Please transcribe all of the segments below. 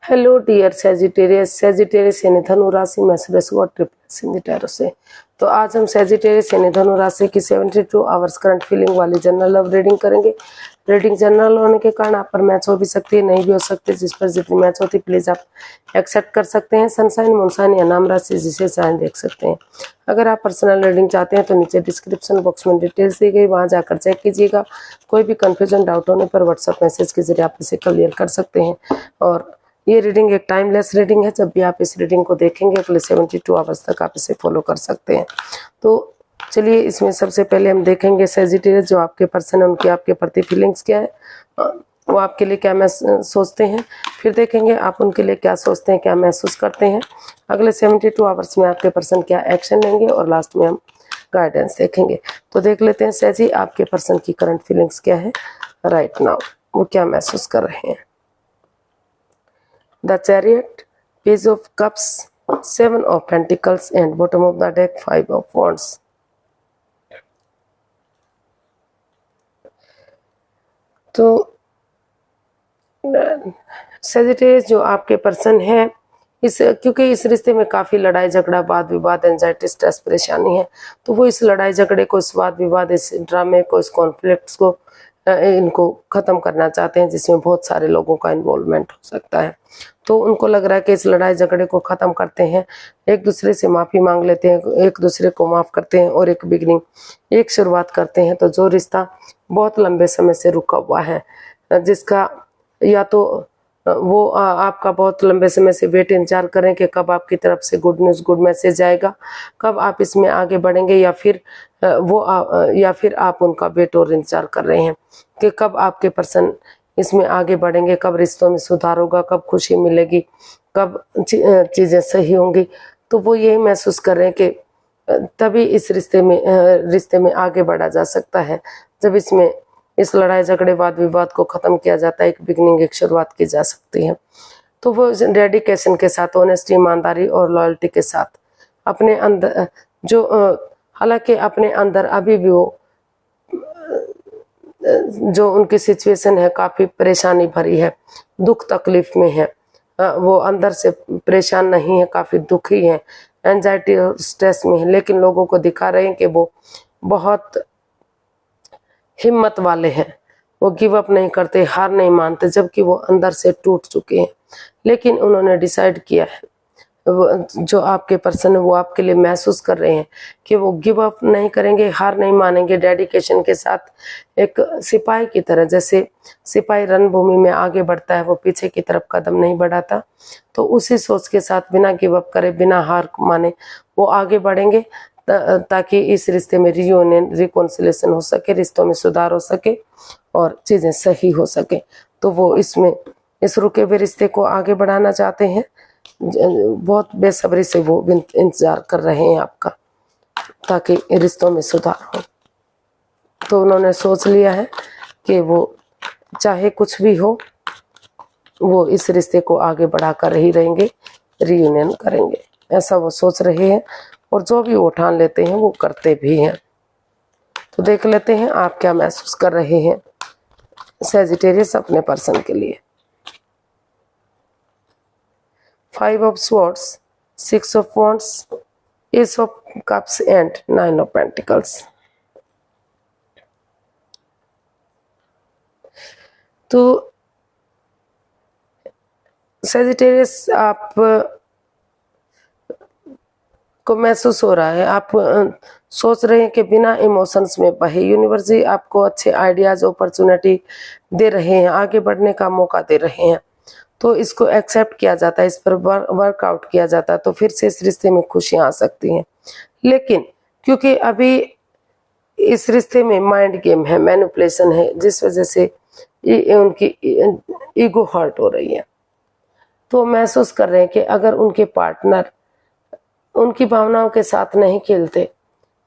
Hello dear Sagittarius यानी धनु राशि में ट्रिपल से। तो आज हम सेजिटेरियस यानी धनु राशि की 72 आवर्स करंट फीलिंग वाली जनरल लव रीडिंग करेंगे। रीडिंग जनरल होने के कारण आप पर मैच हो भी सकती है, नहीं भी हो सकती। जिस पर जितनी मैच होती प्लीज आप एक्सेप्ट कर सकते हैं। सनसाइन मूनसाइन या नाम राशि जिसे चाहें देख सकते हैं। अगर आप पर्सनल रीडिंग चाहते हैं तो नीचे डिस्क्रिप्शन बॉक्स में डिटेल्स दी गई, वहां जाकर चेक कीजिएगा। कोई भी कंफ्यूजन डाउट होने पर व्हाट्सएप मैसेज के जरिए आप इसे क्लियर कर सकते हैं। और ये रीडिंग एक टाइमलेस रीडिंग है। जब भी आप इस रीडिंग को देखेंगे अगले 72 आवर्स तक आप इसे फॉलो कर सकते हैं। तो चलिए इसमें सबसे पहले हम देखेंगे सेजिटेरियस जो आपके पर्सन है उनकी आपके प्रति फीलिंग्स क्या है, वो आपके लिए क्या सोचते हैं। फिर देखेंगे आप उनके लिए क्या सोचते हैं, क्या महसूस करते हैं। अगले 72 आवर्स में आपके पर्सन क्या एक्शन लेंगे और लास्ट में हम गाइडेंस देखेंगे। तो देख लेते हैं सेजी आपके पर्सन की करंट फीलिंग्स क्या है राइट नाउ, वो क्या महसूस कर रहे हैं। The Chariot, Page of Cups, 7 of Pentacles and bottom of the deck 5 of Wands. तो सेजिटेरियस जो आपके पर्सन है क्योंकि इस रिश्ते में काफी लड़ाई झगड़ा वाद विवाद एंजाइटी स्ट्रेस परेशानी है, तो वो इस लड़ाई झगड़े को, इस वाद विवाद, इस ड्रामे को, इस कॉन्फ्लिक्ट्स को इनको खत्म करना चाहते हैं जिसमें बहुत सारे लोगों का इन्वॉल्वमेंट हो सकता है। तो उनको लग रहा है कि इस लड़ाई झगड़े को खत्म करते हैं, एक दूसरे से माफी मांग लेते हैं, एक दूसरे को माफ करते हैं और एक बिगनिंग, एक शुरुआत करते हैं। तो जो रिश्ता बहुत लंबे समय से रुका हुआ है, जिसका या तो वो आपका बहुत लंबे समय से वेट इंतजार करें कि कब आपकी तरफ से गुड न्यूज़, गुड मैसेज आएगा, कब आप इसमें आगे बढ़ेंगे, या फिर या फिर आप उनका वेट और इंतजार कर रहे हैं कि कब आपके पर्सन इसमें आगे बढ़ेंगे, कब रिश्तों में सुधार होगा, कब खुशी मिलेगी, कब चीज़ें सही होंगी। तो वो यही महसूस कर रहे हैं कि तभी इस रिश्ते में आगे बढ़ा जा सकता है जब इसमें इस लड़ाई झगड़े वाद विवाद को खत्म किया जाता है, एक बिगनिंग, एक शुरुआत की जा सकती है। तो वो डेडिकेशन के साथ, ऑनेस्टी, ईमानदारी और लॉयल्टी के साथ अपने अंदर जो हालांकि अपने अंदर अभी भी वो जो उनकी सिचुएशन है काफी परेशानी भरी है, दुख तकलीफ में है, वो अंदर से परेशान नहीं है, काफी दुखी है, एंजाइटी और स्ट्रेस में है, लेकिन लोगों को दिखा रहे हैं कि वो बहुत हिम्मत वाले हैं, वो गिव अप नहीं करते, हार नहीं मानते, जबकि वो अंदर से टूट चुके हैं। लेकिन उन्होंने डिसाइड किया है, जो आपके पर्सन है वो आपके लिए महसूस कर रहे हैं कि वो गिव अप नहीं करेंगे, हार नहीं मानेंगे, डेडिकेशन के साथ एक सिपाही की तरह, जैसे सिपाही रणभूमि में आगे बढ़ता है, वो पीछे की तरफ कदम नहीं बढ़ाता, तो उसी सोच के साथ बिना गिव अप करे, बिना हार माने वो आगे बढ़ेंगे ताकि इस रिश्ते में रियूनियन, रिकॉन्सिलेशन हो सके, रिश्तों में सुधार हो सके और चीजें सही हो सके। तो वो इसमें इस रुके हुए रिश्ते को आगे बढ़ाना चाहते हैं, बहुत बेसब्री से वो इंतजार कर रहे हैं आपका ताकि रिश्तों में सुधार हो। तो उन्होंने सोच लिया है कि वो चाहे कुछ भी हो, वो इस रिश्ते को आगे बढ़ाकर ही रहेंगे, रियूनियन करेंगे, ऐसा वो सोच रहे हैं। और जो भी वो ठान लेते हैं वो करते भी हैं। तो देख लेते हैं आप क्या महसूस कर रहे हैं सेजिटेरियस अपने पर्सन के लिए। 5 of Swords, 6 of Wands, Ace of Cups and 9 of Pentacles. तो सेजिटेरियस आप को महसूस हो रहा है, आप सोच रहे हैं कि बिना इमोशंस में बहे, यूनिवर्स जी आपको अच्छे आइडियाज, अपॉर्चुनिटी दे रहे हैं, आगे बढ़ने का मौका दे रहे हैं। तो इसको एक्सेप्ट किया जाता है, इस पर वर्कआउट किया जाता है, तो फिर से इस रिश्ते में खुशियां आ सकती हैं। लेकिन क्योंकि अभी इस रिश्ते में माइंड गेम है, मैनिपुलेशन है, जिस वजह से उनकी ईगो हर्ट हो रही है। तो महसूस कर रहे हैं कि अगर उनके पार्टनर उनकी भावनाओं के साथ नहीं खेलते,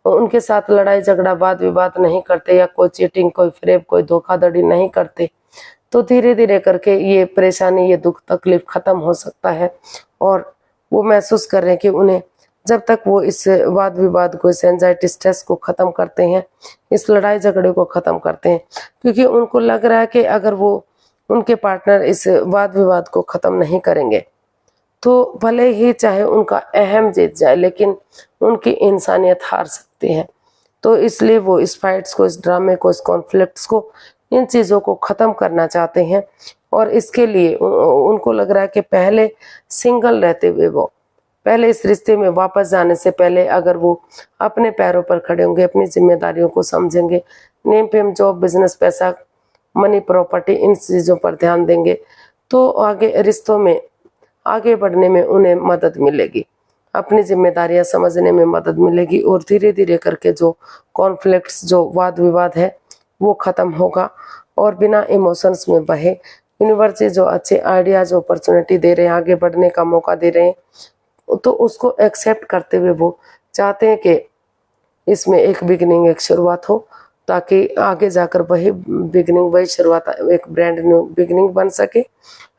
उनके साथ लड़ाई झगड़ा वाद विवाद नहीं करते, या कोई चीटिंग, कोई फ्रेब, कोई धोखाधड़ी नहीं करते, तो धीरे धीरे करके ये परेशानी, ये दुख तकलीफ खत्म हो सकता है। और वो महसूस कर रहे हैं कि उन्हें जब तक वो इस वाद विवाद को, इस एंजाइटी स्ट्रेस को खत्म करते हैं, इस लड़ाई झगड़े को खत्म करते हैं, क्योंकि उनको लग रहा है कि अगर वो उनके पार्टनर इस वाद विवाद को खत्म नहीं करेंगे। तो भले ही चाहे उनका अहम जीत जाए, लेकिन उनकी इंसानियत हार सकती है। तो इसलिए वो इस फाइट्स को, इस ड्रामे को, इस कॉन्फ्लिक्ट्स को, इन चीज़ों को ख़त्म करना चाहते हैं। और इसके लिए उनको लग रहा है कि पहले सिंगल रहते हुए, वो पहले इस रिश्ते में वापस जाने से पहले अगर वो अपने पैरों पर खड़े होंगे, अपनी जिम्मेदारियों को समझेंगे, नेम फेम, जॉब, बिजनेस, पैसा, मनी, प्रॉपर्टी, इन चीज़ों पर ध्यान देंगे, तो आगे रिश्तों में आगे बढ़ने में उन्हें मदद मिलेगी, अपनी जिम्मेदारियां समझने में मदद मिलेगी। और धीरे धीरे करके जो कॉन्फ्लिक्ट्स, जो वाद विवाद है, वो ख़त्म होगा। और बिना इमोशंस में बहे यूनिवर्स जो अच्छे आइडियाज, अपॉर्चुनिटी दे रहे हैं, आगे बढ़ने का मौका दे रहे हैं, तो उसको एक्सेप्ट करते हुए वो चाहते हैं कि इसमें एक बिगिनिंग, एक शुरुआत हो, ताकि आगे जाकर वही बिगिनिंग, वही शुरुआत एक ब्रांड न्यू बिगिनिंग बन सके,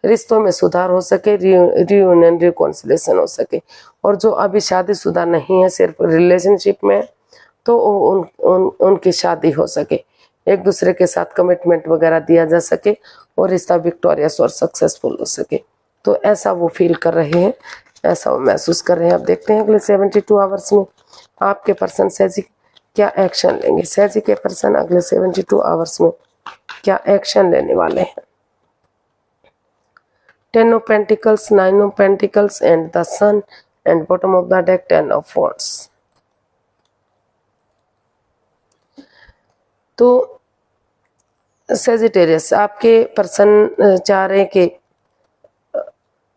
रिश्तों में सुधार हो सके, रियूनियन, रिकॉन्सिलेशन हो सके। और जो अभी शादीशुदा नहीं है, सिर्फ रिलेशनशिप में, तो उनकी शादी हो सके, एक दूसरे के साथ कमिटमेंट वगैरह दिया जा सके और रिश्ता विक्टोरियस और सक्सेसफुल हो सके। तो ऐसा वो फील कर रहे हैं, ऐसा वो महसूस कर रहे हैं। अब देखते हैं अगले 72 आवर्स में आपके पर्सन सहजी क्या एक्शन लेंगे। सहजी के पर्सन अगले 72 आवर्स में क्या एक्शन लेने वाले हैं। 10 of Pentacles, 9 of Pentacles and the Sun, and bottom of the deck 10 of Wands। तो सेजिटेरियस, आपके पर्सन चाह रहे हैं कि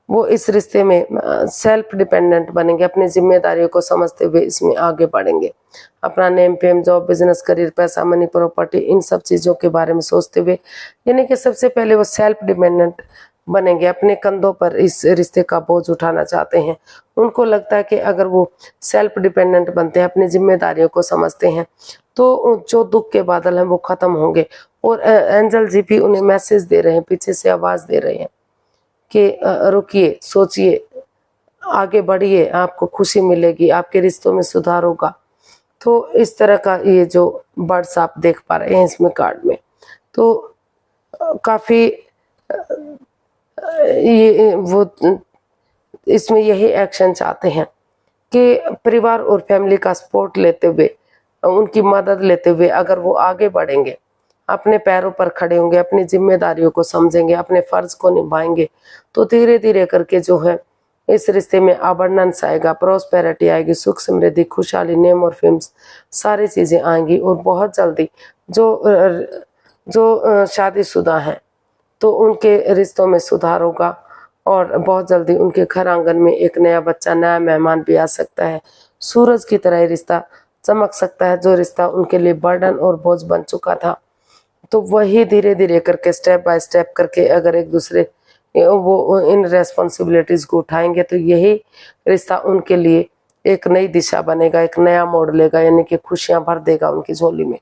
वो इस रिश्ते में सेल्फ डिपेंडेंट बनेंगे, अपनी जिम्मेदारियों को समझते हुए इसमें आगे बढ़ेंगे, अपना name fame, job, business, career, पैसा, मनी, प्रॉपर्टी, इन सब चीज़ों के बारे में सोचते हुए, यानी कि सबसे पहले वो सेल्फ डिपेंडेंट बनेंगे, अपने कंधों पर इस रिश्ते का बोझ उठाना चाहते हैं। उनको लगता है कि अगर वो सेल्फ डिपेंडेंट बनते हैं, अपनी जिम्मेदारियों को समझते हैं, तो जो दुख के बादल हैं वो खत्म होंगे। और एंजल जी भी उन्हें मैसेज दे रहे हैं, पीछे से आवाज़ दे रहे हैं कि रुकिए, सोचिए, आगे बढ़िए, आपको खुशी मिलेगी, आपके रिश्तों में सुधार होगा। तो इस तरह का ये जो वर्ड्स आप देख पा रहे हैं इसमें कार्ड में, तो काफ़ी ये वो इसमें यही एक्शन चाहते हैं कि परिवार और फैमिली का सपोर्ट लेते हुए, उनकी मदद लेते हुए अगर वो आगे बढ़ेंगे, अपने पैरों पर खड़े होंगे, अपनी जिम्मेदारियों को समझेंगे, अपने फर्ज को निभाएंगे, तो धीरे धीरे करके जो है इस रिश्ते में अबंडेंस आएगा, प्रॉस्पेरिटी आएगी, सुख समृद्धि, खुशहाली, नेम और फेम्स, सारी चीज़ें आएंगी। और बहुत जल्दी जो शादीशुदा हैं तो उनके रिश्तों में सुधार होगा, और बहुत जल्दी उनके घर आंगन में एक नया बच्चा, नया मेहमान भी आ सकता है। सूरज की तरह ये रिश्ता चमक सकता है, जो रिश्ता उनके लिए बर्डन और बोझ बन चुका था। तो वही धीरे धीरे करके, स्टेप बाय स्टेप करके अगर एक दूसरे वो इन रेस्पॉन्सिबिलिटीज़ को उठाएंगे, तो यही रिश्ता उनके लिए एक नई दिशा बनेगा, एक नया मोड़ लेगा, यानी कि खुशियाँ भर देगा उनकी झोली में।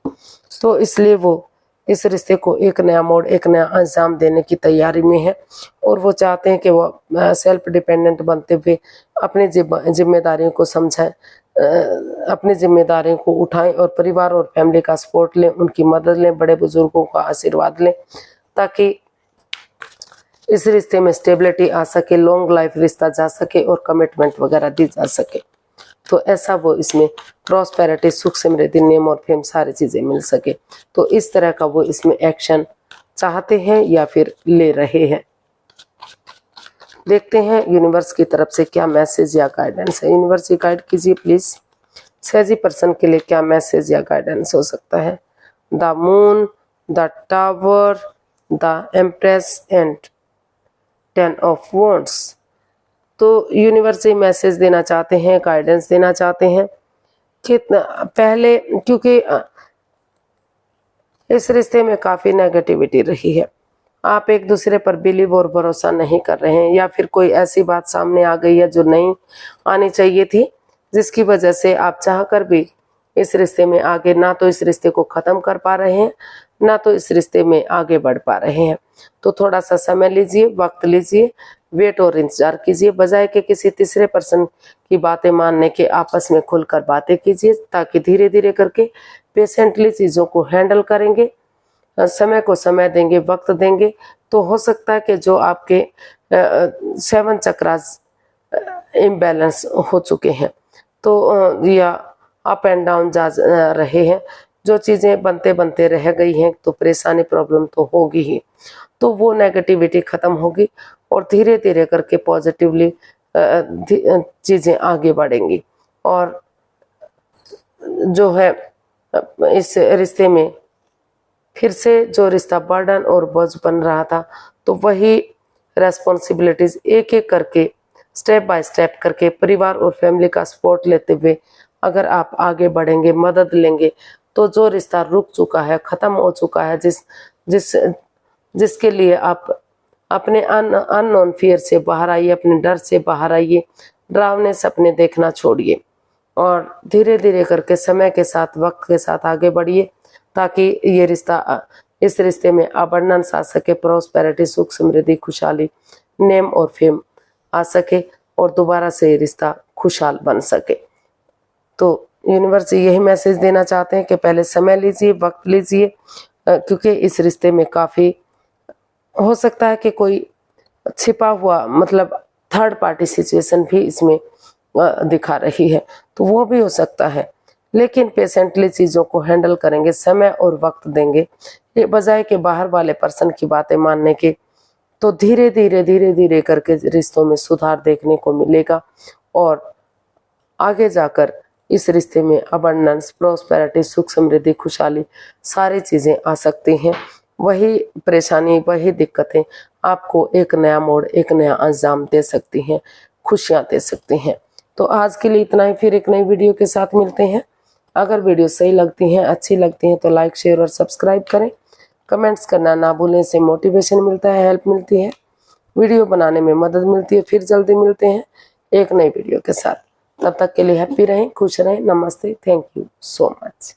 तो इसलिए वो इस रिश्ते को एक नया मोड़, एक नया अंजाम देने की तैयारी में है। और वो चाहते हैं कि वो सेल्फ डिपेंडेंट बनते हुए अपनी जिम्मेदारियों को समझें, अपनी जिम्मेदारियों को उठाएं, और परिवार और फैमिली का सपोर्ट लें, उनकी मदद लें, बड़े बुजुर्गों का आशीर्वाद लें, ताकि इस रिश्ते में स्टेबिलिटी आ सके, लॉन्ग लाइफ रिश्ता जा सके और कमिटमेंट वगैरह दी जा सके। तो ऐसा वो इसमें प्रॉस्पेरिटी, सुख समृद्धि, नेम और फेम, सारी चीज़ें मिल सके। तो इस तरह का वो इसमें एक्शन चाहते हैं या फिर ले रहे हैं। देखते हैं यूनिवर्स की तरफ से क्या मैसेज या गाइडेंस है। यूनिवर्स गाइड कीजिए प्लीज, सहजी पर्सन के लिए क्या मैसेज या गाइडेंस हो सकता है। The moon, the tower, the empress and 10 of wands. तो यूनिवर्स से मैसेज देना चाहते हैं, गाइडेंस देना चाहते हैं कि पहले, क्योंकि इस रिश्ते में काफ़ी नेगेटिविटी रही है, आप एक दूसरे पर बिलीव और भरोसा नहीं कर रहे हैं, या फिर कोई ऐसी बात सामने आ गई है जो नहीं आनी चाहिए थी, जिसकी वजह से आप चाहकर भी इस रिश्ते में आगे, ना तो इस रिश्ते को ख़त्म कर पा रहे हैं, ना तो इस रिश्ते में आगे बढ़ पा रहे हैं। तो थोड़ा सा समय लीजिए, वक्त लीजिए, वेट और इंतजार कीजिए, बजाय कि किसी तीसरे पर्सन की बातें मानने के आपस में खुलकर बातें कीजिए, ताकि धीरे धीरे करके पेशेंटली चीज़ों को हैंडल करेंगे समय को समय देंगे, वक्त देंगे, तो हो सकता है कि जो आपके 7 चक्रास इम्बैलेंस हो चुके हैं, तो या अप एंड डाउन जा रहे हैं, जो चीज़ें बनते बनते रह गई हैं, तो परेशानी प्रॉब्लम तो होगी ही। तो वो नेगेटिविटी ख़त्म होगी और धीरे धीरे करके पॉजिटिवली चीज़ें आगे बढ़ेंगी। और जो है इस रिश्ते में फिर से जो रिश्ता बर्डन और बोझ बन रहा था, तो वही रेस्पॉन्सिबिलिटीज़ एक एक करके स्टेप बाय स्टेप करके परिवार और फैमिली का सपोर्ट लेते हुए अगर आप आगे बढ़ेंगे, मदद लेंगे, तो जो रिश्ता रुक चुका है, ख़त्म हो चुका है, जिसके लिए आप अपने अननोन फियर से बाहर आइए, अपने डर से बाहर आइए, डरावने सपने देखना छोड़िए और धीरे धीरे करके समय के साथ, वक्त के साथ आगे बढ़िए, ताकि ये रिश्ता, इस रिश्ते में अबंडेंस आ सके, प्रॉस्पेरिटी, सुख समृद्धि, खुशहाली, नेम और फेम आ सके और दोबारा से ये रिश्ता खुशहाल बन सके। तो यूनिवर्स यही मैसेज देना चाहते हैं कि पहले समय लीजिए, वक्त लीजिए, क्योंकि इस रिश्ते में काफ़ी हो सकता है कि कोई छिपा हुआ मतलब थर्ड पार्टी सिचुएशन भी इसमें दिखा रही है, तो वो भी हो सकता है। लेकिन पेशेंटली चीज़ों को हैंडल करेंगे, समय और वक्त देंगे, ये बजाय के बाहर वाले पर्सन की बातें मानने के, तो धीरे धीरे करके रिश्तों में सुधार देखने को मिलेगा और आगे जाकर इस रिश्ते में अबंडेंस, प्रॉस्पेरिटी, सुख समृद्धि, खुशहाली सारी चीज़ें आ सकती हैं। वही परेशानी, वही दिक्कतें आपको एक नया मोड़, एक नया अंजाम दे सकती हैं, खुशियाँ दे सकती हैं। तो आज के लिए इतना ही, फिर एक नई वीडियो के साथ मिलते हैं। अगर वीडियो सही लगती हैं, अच्छी लगती हैं, तो लाइक, शेयर और सब्सक्राइब करें। कमेंट्स करना ना भूलें, इससे मोटिवेशन मिलता है, हेल्प मिलती है, वीडियो बनाने में मदद मिलती है। फिर जल्दी मिलते हैं एक नई वीडियो के साथ। तब तक के लिए हैप्पी रहें, खुश रहें। नमस्ते, थैंक यू सो मच।